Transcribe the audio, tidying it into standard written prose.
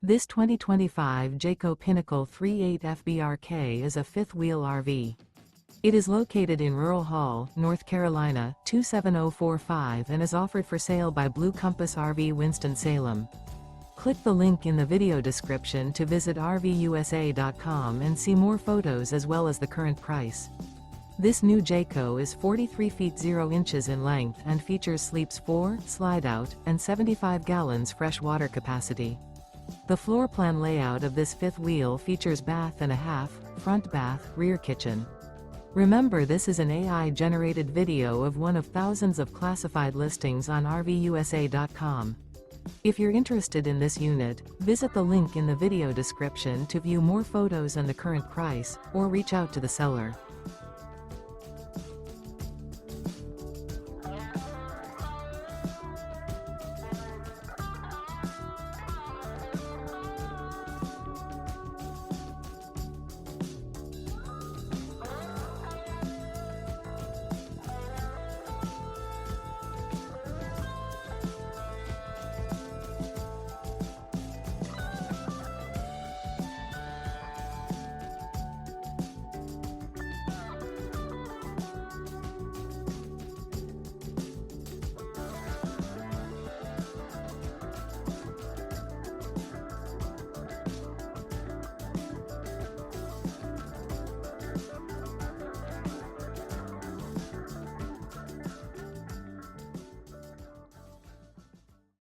This 2025 Jayco Pinnacle 38 FBRK is a fifth-wheel RV. It is located in Rural Hall, North Carolina, 27045 and is offered for sale by Blue Compass RV Winston, Salem. Click the link in the video description to visit RVUSA.com and see more photos as well as the current price. This new Jayco is 43 feet 0 inches in length and features sleeps 4, slide-out, and 75 gallons fresh water capacity. The floor plan layout of this fifth wheel features bath and a half, front bath, rear kitchen. Remember, this is an AI-generated video of one of thousands of classified listings on RVUSA.com. If you're interested in this unit, visit the link in the video description to view more photos and the current price, or reach out to the seller.